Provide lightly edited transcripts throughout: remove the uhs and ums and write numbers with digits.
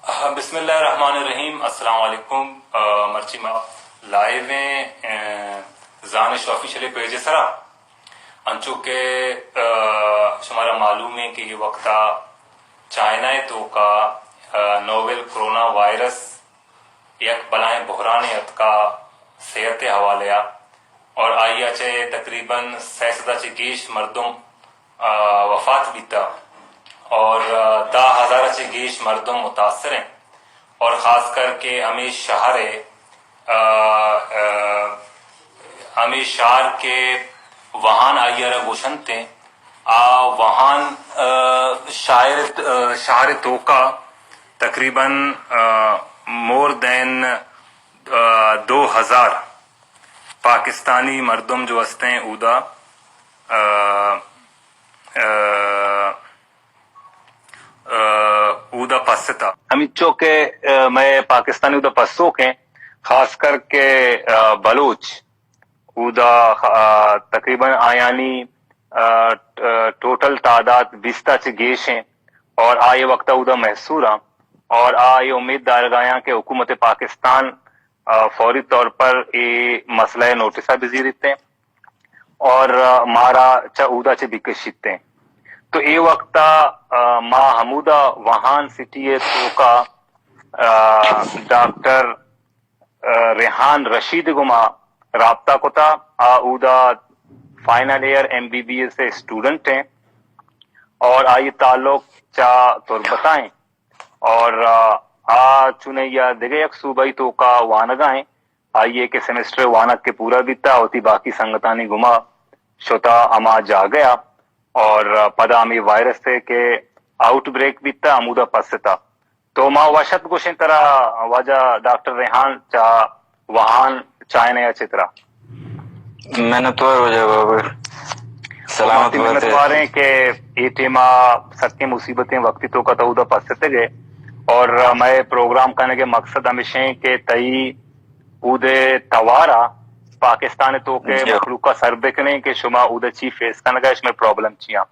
بسم اللہ الرحمن الرحیم. السلام علیکم. مرچی لائیو زانش آفیشلی پیج سرا انچو کہ شمارا معلوم ہے کہ یہ وقتا چائنا تو کا نوویل کرونا وائرس یک بلائیں بحرانیت کا صحت حوالے اور آئی اچھے تقریباً 600 گیش مردم وفات بیتا اور 10,000 سے گیش مردم متاثر ہیں اور خاص کر کے ہمیں شہر کے وہان آئیر گوشن تھے وہان شہر توکا تقریباً مور دین 2,000 پاکستانی مردم جو ہستے ہیں اودا اودا پستا ہمیچو کہ میں پاکستانی اودا پسو کے خاص کر کے بلوچ اودا تقریباً آیانی ٹوٹل تعداد 20 سے گیش ہیں اور آئے وقت اودا محصورہ اور آئے امید دارگاہاں کہ حکومت پاکستان فوری طور پر یہ مسئلہ نوٹسہ بزیر دیتے ہیں اور مارا اودا سے بھی کشیدتے ہیں. تو یہ وقت ماں حمودہ وہان سٹی تو کا ڈاکٹر ریحان رشید گما رابطہ کو تھا اودا فائنل ایئر MBBS سے اسٹوڈنٹ ہیں اور آئی تعلق تو بتائیں اور چنے یا دیگے یک صوبائی تو کا وانگا ہیں آئیے کہ سیمسٹر وانک کے پورا بیتا ہوتی باقی سنگتانی گما شتا اما جا گیا اور پدامی وائرس سے کہ آؤٹ بریک بھی تھا عمودہ پس تھا تو ماں وشت گوشن طرح وجہ ڈاکٹر ریحان وہان چائنا یا چترا میں نے تو وجہ سلامت ہیں کہ یہ ٹیما سکی مصیبتیں وقتی تو کا تعودہ پس تے گئے اور میں پروگرام کرنے کے مقصد ہمیشہ کہ تئی اودے توارا پاکستان تو کے مخلوق کا سربکنے کہ شما اودے چی فیس کرنے گا اس میں پرابلم چیاں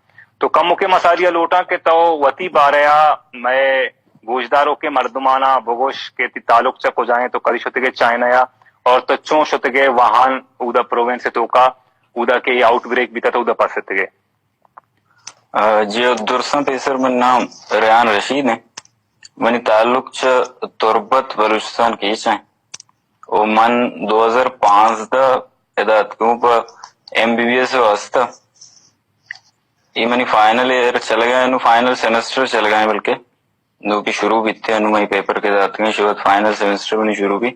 تو کم کے مسالیہ لوٹاں کہ تو وطی باریا میں گوشداروں کے مردمانہ بگوش کے تعلق چک ہو جائیں تو کری شتے گے چائنا یا اور تو چون شتے گے وہاں اودا پروونس سے تو کا اودا کے آؤٹ بریک بھی تھا اودا پاس ستے گے. جی درسن پیسر من نام ریحان رشید ہے منی تعلق چ تربت بلوچستان کی چاہیں او من 2015 ادات کیوں پر MBBS واسطہ یہ منی فائنل ایئر چل گئے نو فائنل سیمسٹر چل گئے بلکہ نو کی شروع بھی تھے نو میں پیپر کے دات گئے شروع فائنل سیمسٹر منی شروع بھی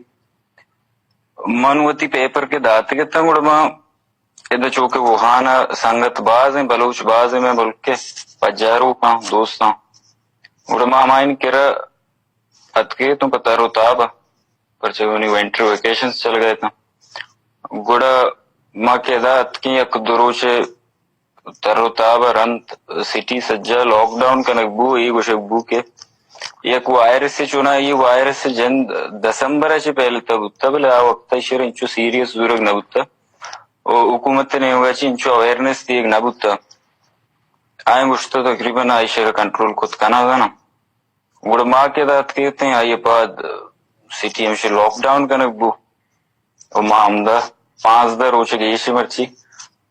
من وتی پیپر کے دات گئے تھا گوڑا ماں ادھا چوکے وہانا سنگت باز ہیں بلوچ باز ہیں میں بلکہ پجارو کا دوستاں گوڑا ماں ہمائن کرا اتکے تو پتہ روتابا پرچہ انہی وینٹر ویکیشنز چل گئے تھا گوڑا ماں کے دا اتکی یک دروچے تروتابا رنت سٹی سجا لاک ڈاؤن کا نکبو یہ گوشک بو کے یک وائرس سے چونا یہ وائرس سے جن دسمبر سے پہلے تب لیا وقتا شیر انچو سیریس زورگ نبوتا حکومت نے ہوگا چی انچو اویرنس دیگ نبوتا آئیں گوشتا تقریباً آئی شیر کنٹرول کت کنا گا نا گوڑا ماں کے دات کہتے ہیں آئیے بعد سٹی ہمشہ لاک ڈاؤن کا نکبو اور ماں ہمدہ 5 روچے گیشی مرچی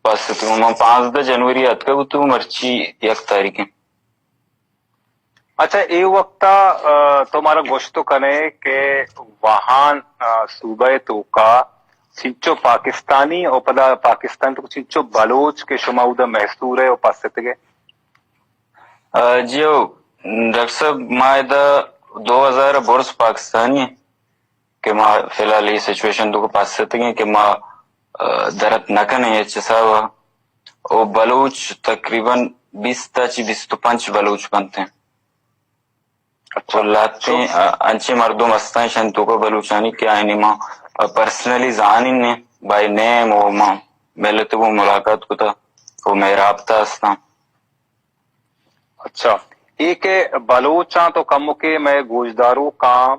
پاس تو ماں 5 جنوری اتکا گو تو مرچی 1 تاریخ. اچھا یہ وقت تمہارا گوشتو کنے کہ وہاں صوبہ تو کا چنچو پاکستانی اور پدا پاکستان تو چنچو بلوچ کے شما اودا محصور ہے اور پاس ستے گے. جیو ڈاکٹر صاحب ماں دا 2000 برس پاکستانی ہے کہ ماں فی الحال یہ سچویشن تو کو پاس ستے گے کہ ماں درت نکن ہے چساوا اور بلوچ تقریباً 20-25 بلوچ بنتے ہیں اور لاتے انچے مردم استائیں شنتو کو بلوچانی کیا ہے ماں پرسنلی زانی نے بائی نیم اور ماں ملتے وہ ملاقات کو تھا وہ میں رابطہ استا. اچھا یہ کہ بلوچاں تو کم کے میں گوشداروں کا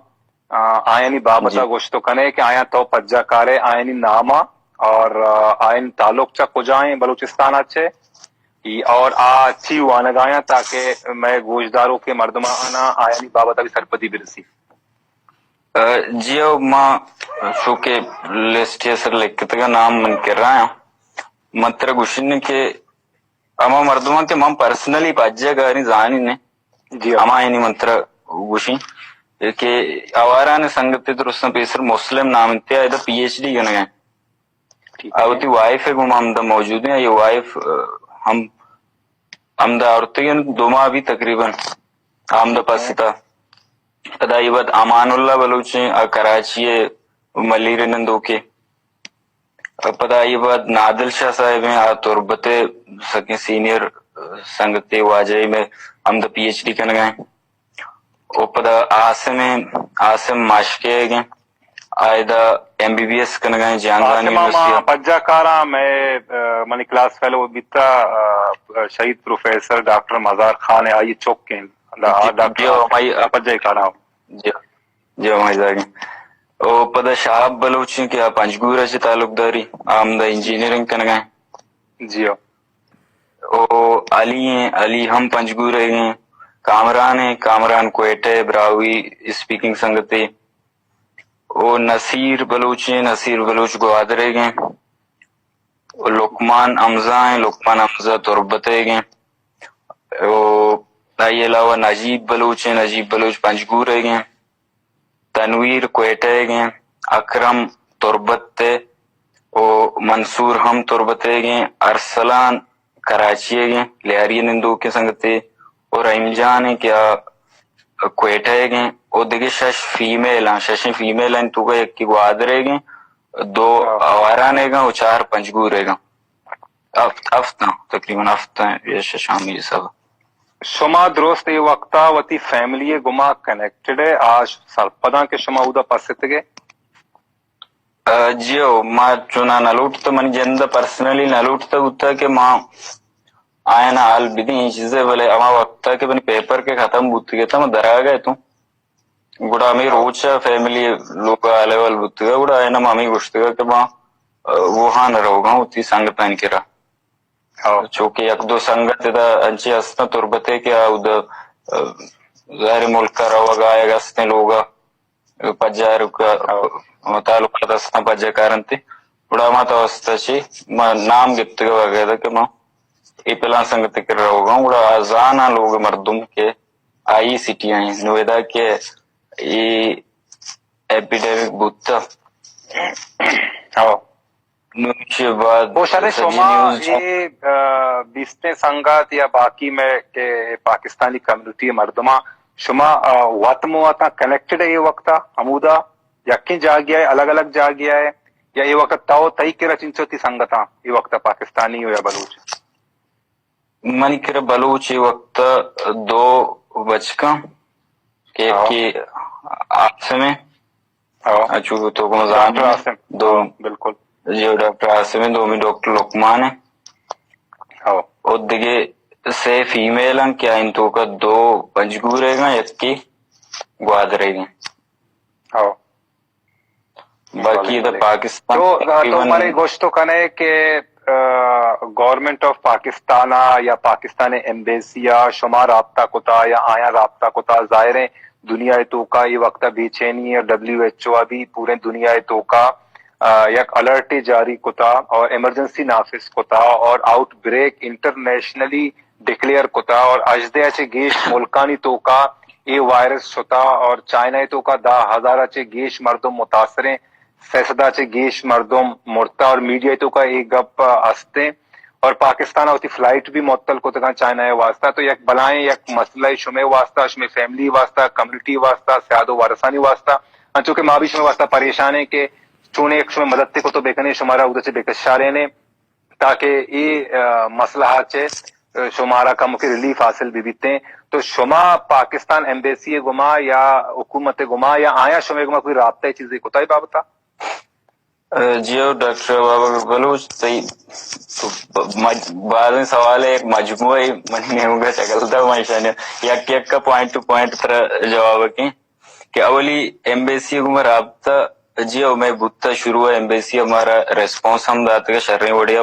آئینی بابتا گوشتو کنے کہ آیا تو پجا کارے آئینی نامہ اور آئین تعلق چا کجائیں بلوچستان اچھے اور چی وانگایا تاکہ میں گوشداروں کے مردمہ آنا آیا نہیں بابت ابھی سرپدی برسی. جیو ما شو کے لسٹ سر لکھت کا نام من کر رہا ہے متر گشن کے اما مردمان کے مام پرسنلی پاجیا گاری زانی نے جی اما اینی منتر گشی کہ اواران سنگت درستن پیسر مسلم نامتے ہے پی ایچ ڈی گنے گئے اوتی وائف ہے گم دا موجود ہیں. یہ وائف ہم دا عورتیں دو ماہ بھی تقریباً ہم دا پاستا ادا یہ بات امان اللہ بلوچیں کراچی ملی رنندو کے پتا یہ بات نادل شاہ صاحب ہیں تربت سکیں سینئر سنگت واجہ میں ہم دا پی ایچ ڈی کرنے گئے. او پدا آسم ماشکے گئے آئدہ ایم بی بی ایس کرنے گئے جاندان یونیورسٹی پجا کارا میں منی کلاس فیلو بیتا شہید پروفیسر ڈاکٹر مزار خان ہے آئی چوک کے ڈاکٹر پجا کارا جی ہمائی زاگیں او پدا شہاب بلوچیں کہ پنجگورہ سے تعلق داری آمدہ انجینئرنگ کرنے گئے. جی او علی ہیں علی ہم پنجگورہ ہیں. کامران ہیں کامران کوئٹہ براوی اسپیکنگ سنگتے. او نصیر بلوچ ہیں نصیر بلوچ گوادرے گئے. لقمان امزہ ہیں لقمان امزہ تربتے گئے. او دائی علاوہ نجیب بلوچ ہیں نجیب بلوچ پنجگورے گئے. تنویر کوئٹہ گئے. اکرم تربتے او منصور ہم تربتے گئے. ارسلان کراچی گئے لیاری نندو کے سنگتے. اور رحیم جان ہے کیا کوئٹہ گئے. اور دیکھے ششیں فیمیل ہیں تو ایک کی گوادرے گئے دو آوارانے گا اور چار پنجگورے گا افتا تقریباً افتا یہ شامی یہ سب شما درست یہ وقتا وتی فیملی گما کنیکٹڈ ہے آج سرپداں کے شما اودا پسیت گے جیو ما چنا نلوٹتا من جندہ پرسنلی نلوٹتا ہوتا کہ ما آیا نا حال بھی دی چیزیں بلے اما وقتا کہ بنی پیپر کے ختم بوتی گئے تھا میں درا گئے تو گوڑا ہمیں روچا فیملی لوگا آلے وال بوتی گا گوڑا آیا نا مامی گوشتی گا کہ ما وہاں نہ رہو گا ہوتی سنگت آن کرا چونکہ یک دو سنگت دا انچی ہستا تربتے کیا دا ظاہر ملک کا روا گا آیا گا ہستے لوگا پجار کا تعلقات ہستا پجا کارن تے گوڑا ما تا ہستا چی ما نام گفت گا وغیرہ کہ ما ای پلان سنگت کر رہا ہوگا گوڑا آزانا لوگ مردم کے آئی سٹی آئیں نویدہ کے ای ایپیڈیمک بوتا نوچے بعد وہ شاید شما یہ بیستے سنگت یا باقی میں کہ پاکستانی کمیونٹی مردمہ شما وطمو آتا کنیکٹڈ ہے یہ وقتا حمودہ یقین جا گیا ہے الگ الگ جا گیا ہے یا یہ وقت تاؤ تئی کے رچنچو تی سنگتاں یہ وقتا پاکستانی ہو یا بلوچ منی کر بلوچ یہ وقت دو بچکا کہ کی عاصم ہے اچھو تو گمزان دو بالکل جیو ڈاکٹر عاصم ہے دو میں ڈاکٹر لقمان ہے اور دیگے سے فیمیل ہیں کیا ان تو کا دو پنجگور رہے گا یک کی گوادر رہے گا باقی ادھر پاکستان تو ہمارے گوشتوں کنے کہ گورنمنٹ آف پاکستان یا پاکستان ایمبیسیا شما رابطہ کتا یا آیا رابطہ کتا ظاہر دنیا تو کا یہ وقت بے چینی اور WHO ابھی پورے دنیا تو کا یک الرٹ جاری کتا اور ایمرجنسی نافذ کتا اور آؤٹ بریک انٹرنیشنلی ڈکلیئر کتا اور اجدہ چے گیش ملکانی تو کا یہ وائرس شتا اور چائنا تو کا 10,000 چے گیش مردم متاثریں فیصدہ چے گیش مردم مرتا اور میڈیا تو کا ایک گپ ہستے اور پاکستان ہوتی فلائٹ بھی معطل کو تکا چائنا ہے واسطہ تو یک بلائیں یک مسئلہ شمع واسطہ شمع فیملی واسطہ کمیونٹی واسطہ سیاد و وارثانی واسطہ چونکہ ماں بھی شمع واسطہ پریشان ہے کہ چونے ایک شمع مدد تے کو تو بیکنے شمارا ادھر سے بیکشارے نے تاکہ یہ مسئلہ چے شمارا کم کی ریلیف حاصل بھی بیتے ہیں تو شما پاکستان ایمبیسی گما یا حکومت گما یا آیا شمع گما کوئی رابطہ چیزیں کوتا ہی بابتا جیو ڈاکٹر بابا بلوچ صحیح بعد میں سوال ہے ایک مجموعی مننے ہوگا چکلتا مائشانے یک یک کا پوائنٹ ٹو پوائنٹ پر جواب کی کہ اولی ایمبیسی گما رابطہ جیو میں بھتا شروع ہے ایمبیسی ہمارا ریسپونس ہم داتے کہ شرین وڑیا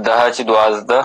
10 12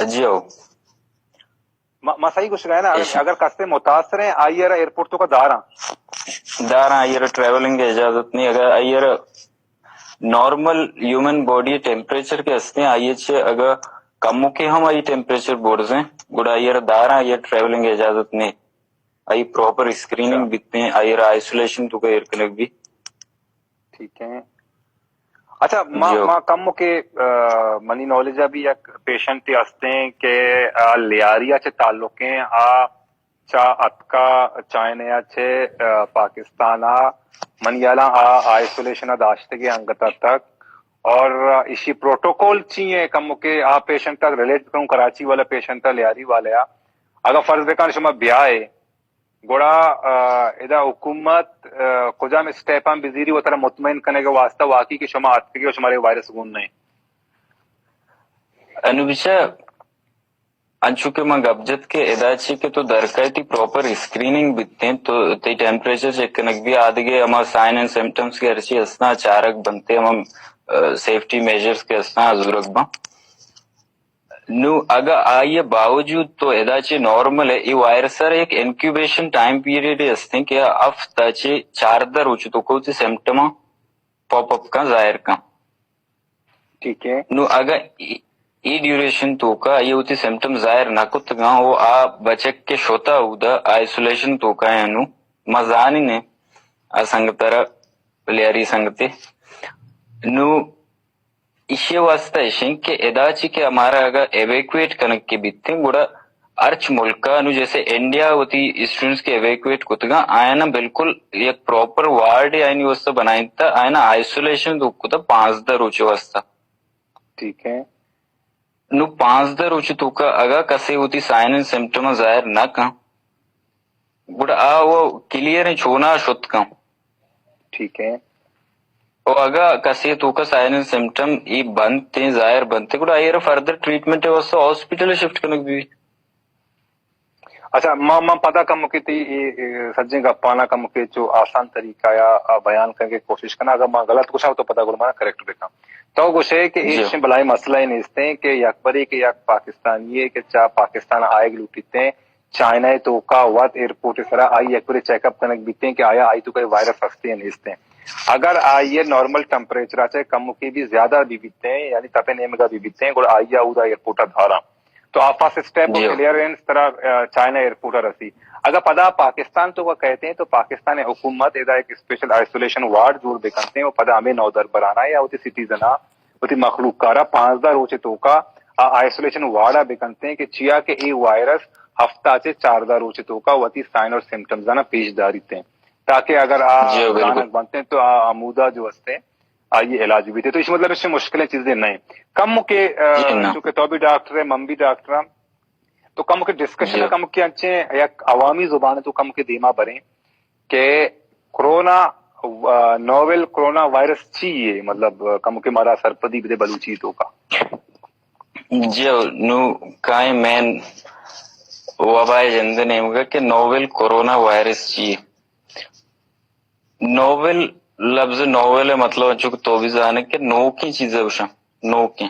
جيو ما صحيح كوش گئے إيش؟ اگر کسے متاثر ہیں آئیر ایئرپورٹ تو کا دارا دارا ایر ٹریولنگ اجازت نہیں اگر ایر نارمل ہیومن باڈی ٹیمپریچر کے ہستے ہیں آئیے چھے اگر کمو کے ہم آئی ٹیمپریچر بورڈز ہیں گوڑا ایر دارا ایر ٹریولنگ اجازت نہیں آئی پروپر اسکریننگ بیتے ہیں آئیر آئسولیشن تو کا ایر کنک بھی ٹھیک ہے. اچھا ما کم کے منی نالج ابھی یک پیشنٹ ہستے ہیں کہ لیاریا چے تعلق ہیں چا اتکا چائنیا چے پاکستان منیالا آئسولیشن داشتے گے انگتا تک اور اسی پروٹوکول چیئے کم کے پیشنٹ تک ریلیٹ کروں کراچی والا پیشنٹ لیاری والے اگر فرض بکان شما بیائے گوڑا ادا حکومت کجا میں سٹیپاں بزیری وہ طرح مطمئن کرنے کے واسطہ واقعی کہ شما آتے گے شمارے وائرس گون نہیں انو بچہ انچو کے منگ ابجد کے اداچی کے تو درکائی تی پروپر اسکریننگ بیتے ہیں تو تی ٹیمپریچر چیک کنک بھی آدھگے ہما سائن اینڈ سمپٹمز کے ارچی اسنا چارک بنتے ہم سیفٹی میجرز کے اسنا حضورک با نو اگر آئیے باوجود تو اداچی نارمل ہے یہ وائرس سر ایک انکیوبیشن ٹائم پیریڈ ہے کہ افتا چی 4 روچ تو کو تی سمپٹما پاپ اپ کا ظاہر کا ٹھیک ہے. نو اگر ای ڈیوریشن تو کا یہ ہوتی سمپٹم ظاہر نہ کت گا وہ بچک کے شوتا ہودا آئسولیشن تو کا ہے نو مزانی نے سنگتر لیاری سنگتے نو اسی واسطہ اشیں کہ اداچی کے ہمارا اگر ایویکویٹ کنک کے بیتے ہیں گوڑا ارچ ملکا نو جیسے انڈیا ہوتی اسٹوڈنٹس کے ایویکویٹ کتگا آیا نا بالکل ایک پروپر وارڈ آئینی واسطہ بنائی تا آیا نا آئسولیشن تو کتا 5 روچے واسطہ ٹھیک ہے. نو 5 روچے تو کا اگر کسی ہوتی سائن اینڈ سمپٹم ظاہر نہ کا گوڑا وہ کلیئر ہے چھونا شد کا ٹھیک ہے. اور اگر کسی تو کا سائن اینڈ سمپٹم ای بنتے ظاہر بنتے گوڑا آئیر فردر ٹریٹمنٹ ہے واسطہ ہاسپٹل شفٹ کنک بھی. اچھا ما پتا کم کی تی سجیں گپانا کم کے جو آسان طریقہ یا بیان کرنے کی کوشش کرنا اگر میں غلط کچھ تو پتا گل کریکٹ بکا تو کچھ ہے کہ ایک بلائی مسئلہ ہی نہیں ہیں کہ یکبری کے یک پاکستانی ہے کہ چاہ پاکستان آئے گلوٹیتے ہیں چائنا تو کا وات ایئرپورٹ اس طرح آئی ایک بری چیک اپ کرنے بیتے ہیں کہ آیا آئی تو کوئی وائرس رکھتے ہیں نہیں ہیں اگر آئیے نارمل ٹمپریچر چاہے کم کی بھی زیادہ بھی بیتے ہیں یعنی تپے نیم کا بھی بیتے ہیں اور آئیے اودا ایئرپورٹ دھارا تو آپ پاس اسٹیپ کلیئرنس طرح چائنا ایئرپورٹ رسی اگر پدا پاکستان تو وہ کہتے ہیں تو پاکستان حکومت ادا ایک اسپیشل آئسولیشن وارڈ جوڑ بے کرتے ہیں وہ پدا ہمیں نودر برانا یا ہوتی سٹیزن ہوتی مخلوق کارا 5 روچے تو کا آئسولیشن وارڈ بے کرتے ہیں کہ چیا کے ای وائرس ہفتہ سے 4 روچے تو کا ہوتی سائن اور سمپٹمز نا پیش داری تھے تاکہ اگر بنتے ہیں تو آمودہ جو ہستے یہ علاج بھی تھے تو اس مطلب اس سے مشکلیں چیزیں نہیں کم کے چونکہ تو بھی ڈاکٹر ہے مم بھی ڈاکٹر تو کم کے ڈسکشن کم کے اچھے یا عوامی زبان تو کم کے دیما بریں کہ کرونا نوویل کرونا وائرس چیئے مطلب کم کے مارا سرپدی بدے بلوچی تو کا جو نو کائیں مین وبائے جند نیم گا کہ نوویل کرونا وائرس چیئے نوویل لفظ نوویل ہے مطلب چونکہ تو بھی جانے کہ نو کی چیزیں وشا نو کی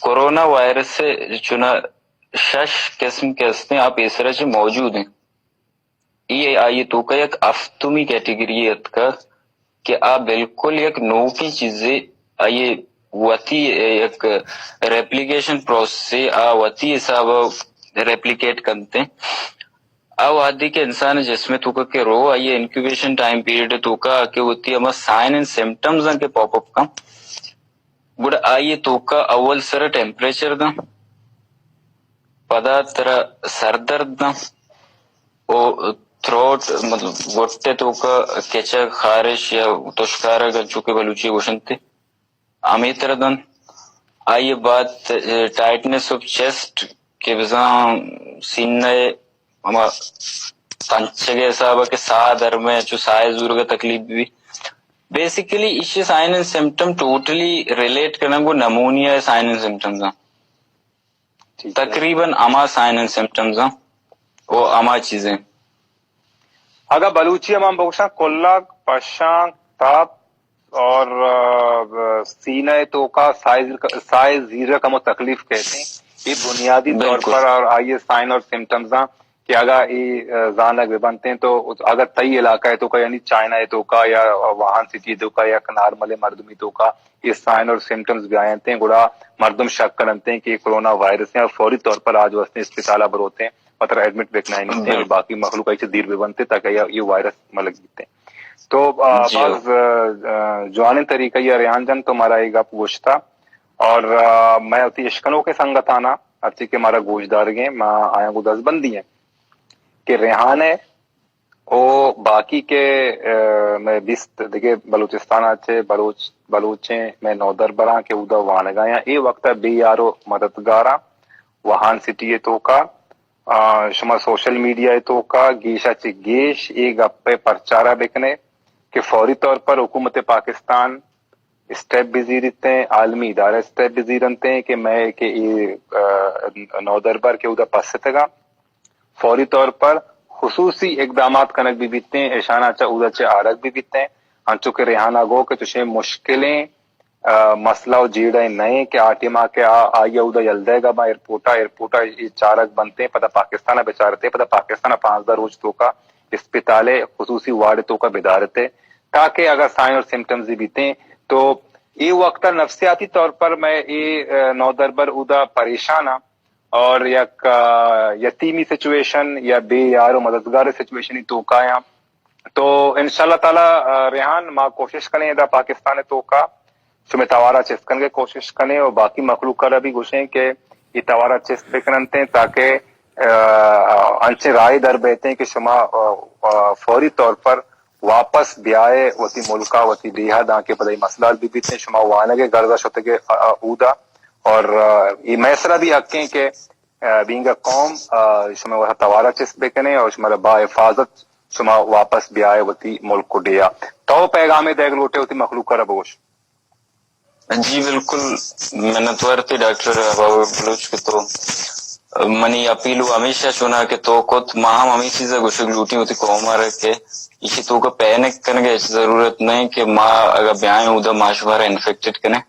کورونا وائرس سے چنا 6 قسم کے ہستے ہیں آپ اس طرح سے موجود ہیں یہ آئیے تو کا ایک افتمی کیٹیگری ہے کا کہ آپ بالکل ایک نو کی چیزیں آئیے وتی ایک ریپلیکیشن پروسیس سے وتی حساب ریپلیکیٹ کرتے ہیں او آدھی کے انسان جس میں تو کہ رو آئیے انکیوبیشن ٹائم پیریڈ تو کا کہ ہوتی ہے سائن اینڈ سمپٹمز کے پاپ اپ کا گڑ آئیے تو کا اول سر ٹیمپریچر دا پدا ترا سر درد دا او تھروٹ مطلب گوٹے تو کا کیچا خارش یا تشکارا گنچو کے بلوچی گوشنتے امی طرح دن آئیے بات ٹائٹنس آف چیسٹ کے بزاں سینہ ہما تنچگے صاحبہ کے سا در میں جو سائے زور کا تکلیف بھی بیسیکلی اسی sign and symptom totally relate کرنا کو نمونیا سائن اینڈ سمپٹمز تقریباً اما سائن اینڈ سمپٹمز وہ اما چیزیں اگر بلوچی امام بخشاں کلا پشاں تاپ اور سینہ تو کا سائز زیرہ کا تکلیف کہتے ہیں یہ بنیادی طور بالکل. پر اور آئیے سائن اور سمٹمز کہ اگر یہ زانگ بنتے ہیں تو اگر تئی علاقہ ہے تو کا یعنی چائنا ہے تو کا یا وہان سٹی تو کا یا نارمل مردمی تو کا یہ سائن اور سمٹمز بھی آئے ہیں گڑا مردم شک کرتے ہیں کہ کرونا وائرس ہیں اور فوری طور پر آج وستے اسپتالہ پر ہوتے ہیں مطلب ایڈمٹ بیکنا ہی نہیں اور باقی مخلوق ایسے دیر بھی بنتے تاکہ یہ وائرس ملک جیتے ہیں تو بعض جوان طریقہ یہ ریحان جان تو ہمارا ایک گپ گوشتا اور میں اتی اشکنوں کے سنگت آنا اچھی کہ ہمارا گوشدار گئے ماں آیا کو 10 بندی ہیں کہ ریحان ہے او باقی کے میں بیست دیکھے بلوچستان اچھے بلوچیں میں نودر برا کے ادا وہاں گایا اے وقت بے یارو مددگارا وہان سٹی تو کا شما سوشل میڈیا تو کا گیشا چی گیش ایک گپے پرچارا بکنے کہ فوری طور پر حکومت پاکستان اسٹیپ بزی رہتے ہیں عالمی ادارے اسٹیپ بزی رہتے ہیں کہ میں کہ یہ نودربر کے ادھر پس تگا فوری طور پر خصوصی اقدامات کنک بھی بیتتے ہیں ایشانہ چا ادھر چے آرک بھی بیتتے ہیں انچو کہ ریحانہ گو کہ تشے مشکلیں مسئلہ و جیڑے نئے کہ آٹی ماں کے آئیا ادھر یلدے گا با ایرپورٹا یہ چارک بنتے ہیں پتہ پاکستانہ بیچارتے پتہ پاکستانہ 15 روز تو کا اسپتالے خصوصی وارڈ تو کا بیدارتے تاکہ اگر سائن اور سمٹمز بیتے ہیں تو یہ وقت نفسیاتی طور پر میں یہ نودربر ادا پریشان ہاں اور یک یتیمی سچویشن یا بے یار و مددگار سچویشن ہی تو کا تو انشاءاللہ تعالی ریحان ماں کوشش کریں دا پاکستان تو کا میں توارا چسکن کے کوشش کریں اور باقی مخلوق کا بھی گوشیں کہ یہ توارا چست بکنتے ہیں تاکہ انچے رائے در بیتے ہیں کہ شما فوری طور پر واپس بیائے وتی ملکہ وتی دیہا دا کے پدائی مسئلہ بھی بیتے ہیں شما وانے کے گردہ شتے کے اودا اور یہ میسرہ بھی حقیں کہ بینگا قوم شما وہ توارا چست بکنے اور شما با حفاظت شما واپس بیائے وتی ملک کو دیا تو پیغام دیکھ لوٹے ہوتی مخلوق کا ربوش جی بالکل منتور تھی ڈاکٹر بابا بلوچ کے تو منی اپیلو ہمیشہ چنا کہ تو کت ماہم ہمیں چیزیں گوشک لوٹی ہوتی قوم آ رہے کہ اسی تو کا پینک کرنے کے ضرورت نہیں کہ ماں اگر بیائیں ہودا ماں شمارا انفیکٹڈ کرنے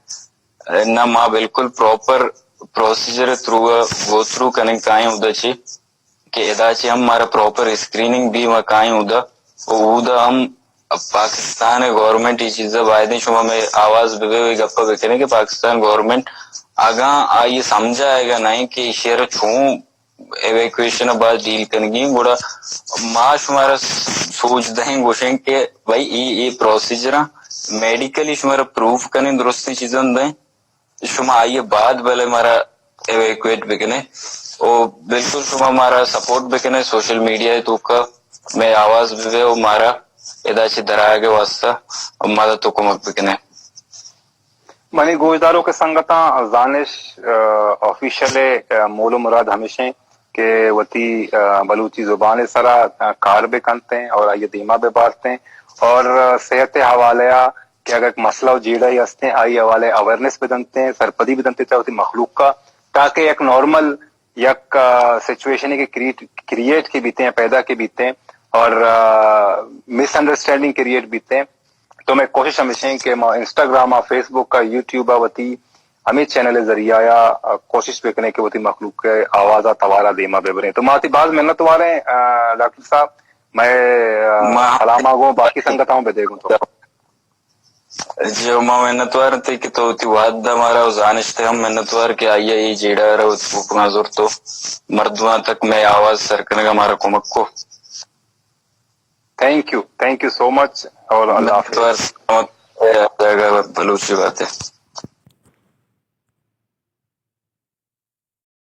نہ ماں بالکل proper procedure through go through کرنے کائیں ہودا چی کہ ادا چی ہم ہمارا پروپر اسکریننگ بھی وہاں کائیں ہودا ہم پاکستان گورنمنٹ یہ چیزیں باعدیں شما میں آواز بے ہوئی گپا بکریں کہ پاکستان گورنمنٹ آگاں آئیے سمجھا آئے گا نہیں کہ شہر چھوں ایویکویشن بعد ڈیل کرنگی گوڑا ماں شمارا سوچ دہیں گوشیں کہ بھائی یہ پروسیجر میڈیکلی شمارا پروف کریں درستی چیزیں دیں شما آئیے بعد بلے مارا ایویکویٹ بکنے اور بالکل شما مارا سپورٹ بکنے سوشل میڈیا تو کا میں آواز بے وہ مارا ادا چی درایا کے واسطہ مدد تو کمک بکنے منی گوشداروں کے سنگتاں زانش آفیشل مول و مراد ہمیشہ کہ وتی بلوچی زبان سرا کار بے کنتے ہیں اور آئیے دیما بے بارتے ہیں اور صحت حوالے کہ اگر مسئلہ جیڑا ہی ہستے ہیں آئی حوالے اویرنس بھی دنتے ہیں سرپدی بھی دنتے ہوتی مخلوق کا تاکہ ایک نارمل یک سچویشن کے کریٹ کی بیتے ہیں پیدا کی بیتے ہیں اور مس انڈرسٹینڈنگ کریٹ بیتے ہیں تو میں کوشش ہمیشہ کہ انسٹاگرام فیس بک کا یوٹیوب وتی ہمیں چینل ذریعہ یا کوشش بھی کرنے کے وتی مخلوق کے آواز توارا دیما بے برے تو ماتی بعض محنت والے ڈاکٹر صاحب میں سلامہ گو باقی سنگتاؤں پہ دیکھوں تو جو ماں محنتوار تھی کہ تو تی وعد ہمارا زانش تھے ہم محنتوار کے آئیے یہ جیڑا رہا حکم حضور تو مردوان تک میں آواز سر کرنے گا ہمارا کمک کو تھینک یو سو مچ اور اللہ حافظ بلوچی بات ہے